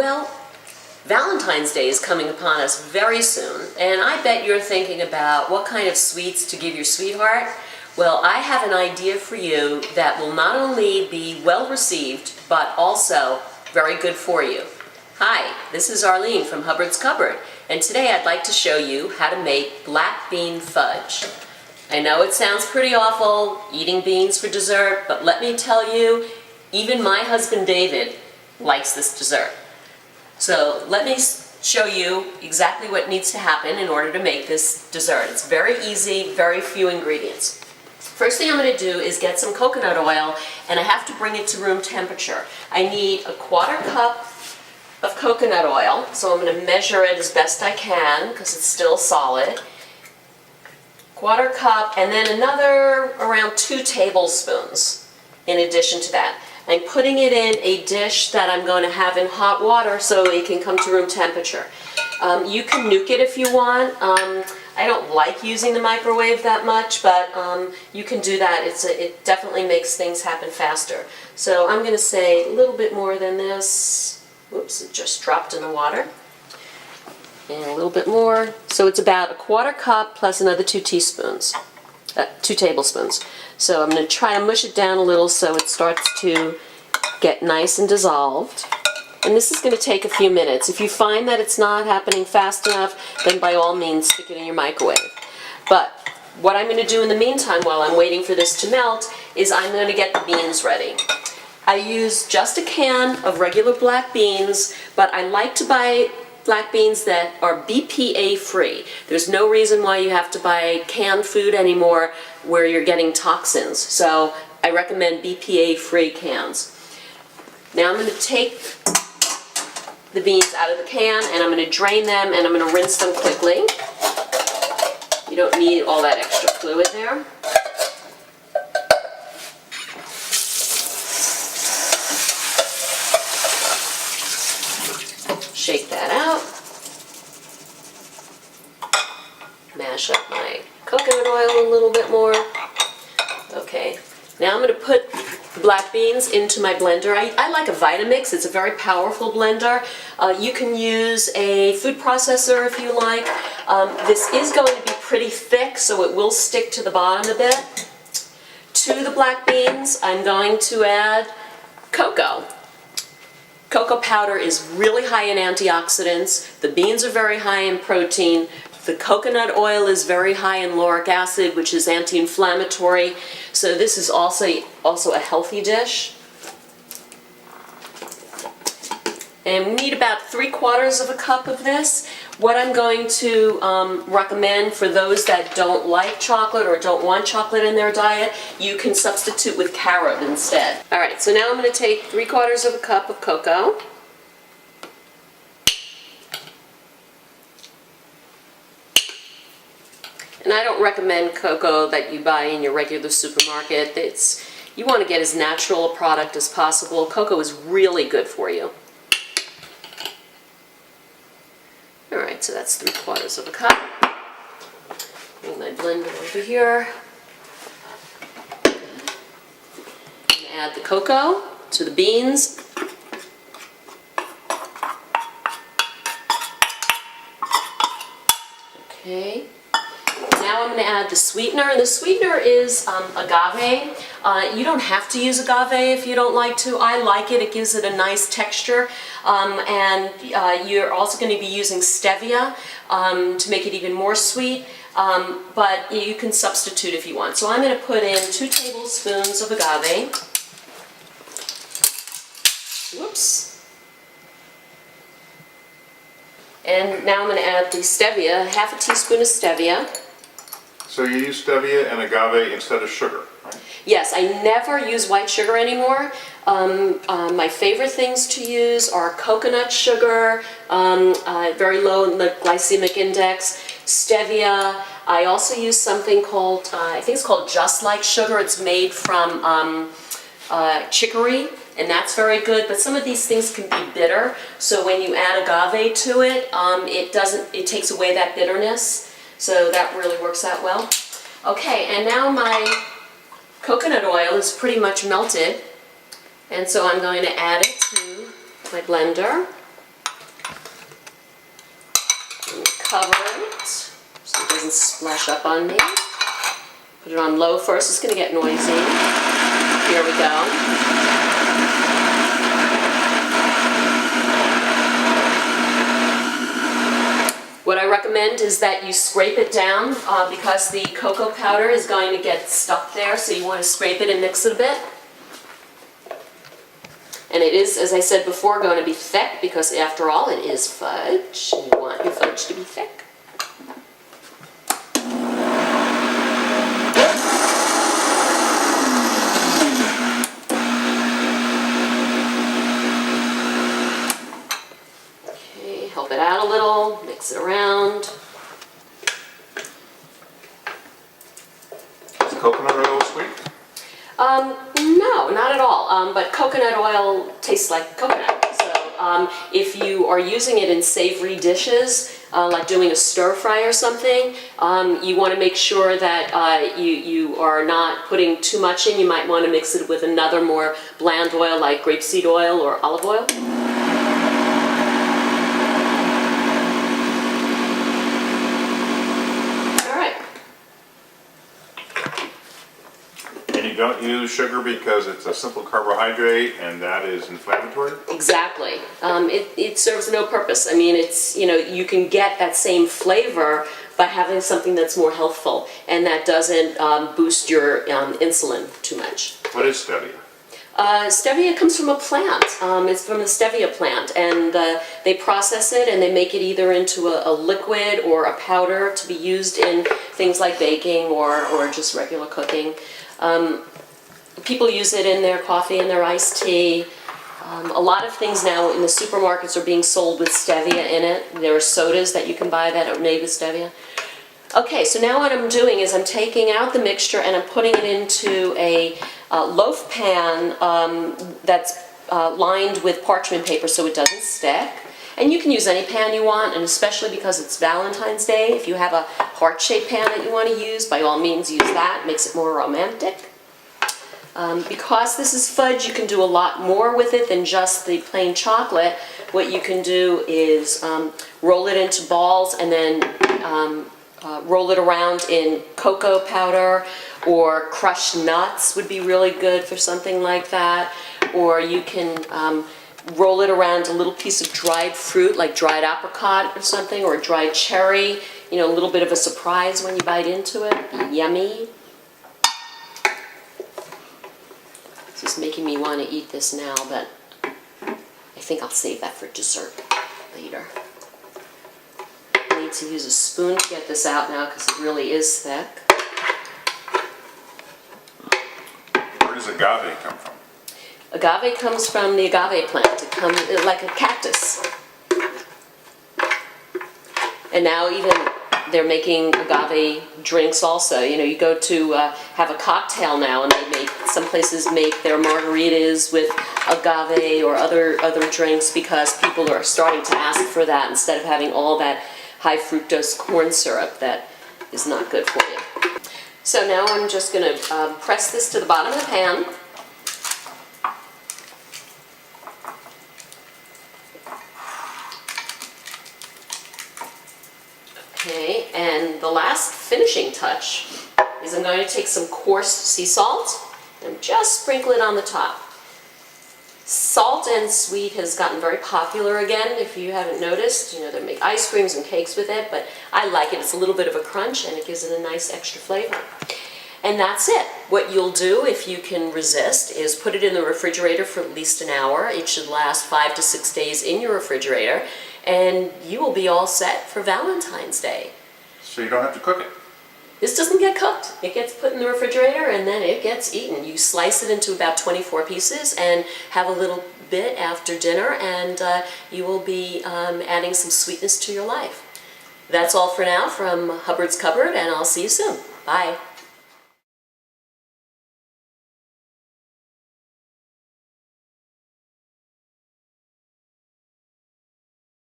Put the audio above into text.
Well, Valentine's Day is coming upon us very soon, and I bet you're thinking about what kind of sweets to give your sweetheart. Well, I have an idea for you that will not only be well received, but also very good for you. Hi, this is Arlene from Hubbard's Cupboard, and today I'd like to show you how to make black bean fudge. I know it sounds pretty awful, eating beans for dessert, but let me tell you, even my husband David likes this dessert. So let me show you exactly what needs to happen in order to make this dessert. It's very easy, very few ingredients. First thing I'm going to do is get some coconut oil, and I have to bring it to room temperature. I need a 1/4 cup of coconut oil, so I'm going to measure it as best I can because it's still solid. 1/4 cup, and then another around 2 tablespoons in addition to that. I'm putting it in a dish that I'm going to have in hot water so it can come to room temperature. You can nuke it if you want. I don't like using the microwave that much, but you can do that. It definitely makes things happen faster. So I'm going to say a little bit more than this. Whoops, it just dropped in the water. And a little bit more. So it's about a 1/4 cup plus another 2 tablespoons. So I'm going to try to mush it down a little so it starts to get nice and dissolved. And this is going to take a few minutes. If you find that it's not happening fast enough, then by all means stick it in your microwave. But what I'm going to do in the meantime while I'm waiting for this to melt is I'm going to get the beans ready. I use just a can of regular black beans, but I like to buy black beans that are BPA free. There's no reason why you have to buy canned food anymore where you're getting toxins. So I recommend BPA free cans. Now I'm going to take the beans out of the can and I'm going to drain them and I'm going to rinse them quickly. You don't need all that extra fluid there. Shake that out. Mash up my coconut oil a little bit more. Okay, now I'm going to put the black beans into my blender. I like a Vitamix. It's a very powerful blender. You can use a food processor if you like. This is going to be pretty thick, so it will stick to the bottom a bit. To the black beans, I'm going to add cocoa. Cocoa powder is really high in antioxidants. The beans are very high in protein. The coconut oil is very high in lauric acid, which is anti-inflammatory. So this is also a healthy dish. And we need about 3/4 of a cup of this. What I'm going to recommend for those that don't like chocolate or don't want chocolate in their diet, you can substitute with carob instead. Alright, so now I'm going to take 3/4 of a cup of cocoa. And I don't recommend cocoa that you buy in your regular supermarket. You want to get as natural a product as possible. Cocoa is really good for you. Alright, so that's 3/4 of a cup. Bring my blender over here. And add the cocoa to the beans. Okay. Now I'm going to add the sweetener, and the sweetener is agave. You don't have to use agave if you don't like to. I like it. It gives it a nice texture. And you're also going to be using stevia to make it even more sweet. But you can substitute if you want. So I'm going to put in 2 tablespoons of agave. Whoops. And now I'm going to add the stevia, 1/2 teaspoon of stevia. So you use stevia and agave instead of sugar, right? Yes, I never use white sugar anymore. My favorite things to use are coconut sugar, very low in the glycemic index, stevia. I also use something called, I think it's called Just Like Sugar. It's made from chicory, and that's very good. But some of these things can be bitter, so when you add agave to it, it takes away that bitterness. So that really works out well. Okay, and now my coconut oil is pretty much melted, and so I'm going to add it to my blender. cover it so it doesn't splash up on me. Put it on low first. It's going to get noisy. Here we go. What I recommend is that you scrape it down because the cocoa powder is going to get stuck there, so you want to scrape it and mix it a bit. And it is, as I said before, going to be thick because after all it is fudge. You want your fudge to be thick. Help it out a little, mix it around. Is coconut oil sweet? No, not at all. But coconut oil tastes like coconut. So if you are using it in savory dishes, like doing a stir fry or something, you want to make sure that you are not putting too much in. You might want to mix it with another more bland oil like grapeseed oil or olive oil. Don't use sugar because it's a simple carbohydrate and that is inflammatory? Exactly. It serves no purpose. I mean, it's, you know, you can get that same flavor by having something that's more healthful and that doesn't boost your insulin too much. What is stevia? Stevia comes from a plant. It's from the stevia plant, and they process it and they make it either into a liquid or a powder to be used in things like baking or just regular cooking. People use it in their coffee and their iced tea. A lot of things now in the supermarkets are being sold with stevia in it. There are sodas that you can buy that are made with stevia. Okay, so now what I'm doing is I'm taking out the mixture and I'm putting it into a loaf pan that's lined with parchment paper so it doesn't stick. And you can use any pan you want, and especially because it's Valentine's Day, if you have a heart-shaped pan that you want to use, by all means use that. It makes it more romantic. Because this is fudge, you can do a lot more with it than just the plain chocolate. What you can do is roll it into balls and then roll it around in cocoa powder, or crushed nuts would be really good for something like that. Or you can roll it around a little piece of dried fruit, like dried apricot or something, or dried cherry. You know, a little bit of a surprise when you bite into it. Yummy. This is making me want to eat this now, but I think I'll save that for dessert later. I need to use a spoon to get this out now because it really is thick. Where does agave come from? Agave comes from the agave plant. It comes like a cactus. And now even they're making agave drinks also. You know, you go to have a cocktail now and they make, some places make their margaritas with agave or other drinks because people are starting to ask for that instead of having all that high fructose corn syrup that is not good for you. So now I'm just going to press this to the bottom of the pan. Okay, and the last finishing touch is I'm going to take some coarse sea salt and just sprinkle it on the top. Salt and sweet has gotten very popular again, if you haven't noticed. You know, they make ice creams and cakes with it, but I like it. It's a little bit of a crunch and it gives it a nice extra flavor. And that's it. What you'll do, if you can resist, is put it in the refrigerator for at least an hour. It should last 5 to 6 days in your refrigerator, and you will be all set for Valentine's Day. So you don't have to cook it? This doesn't get cooked. It gets put in the refrigerator and then it gets eaten. You slice it into about 24 pieces and have a little bit after dinner, and you will be adding some sweetness to your life. That's all for now from Hubbard's Cupboard, and I'll see you soon. Bye.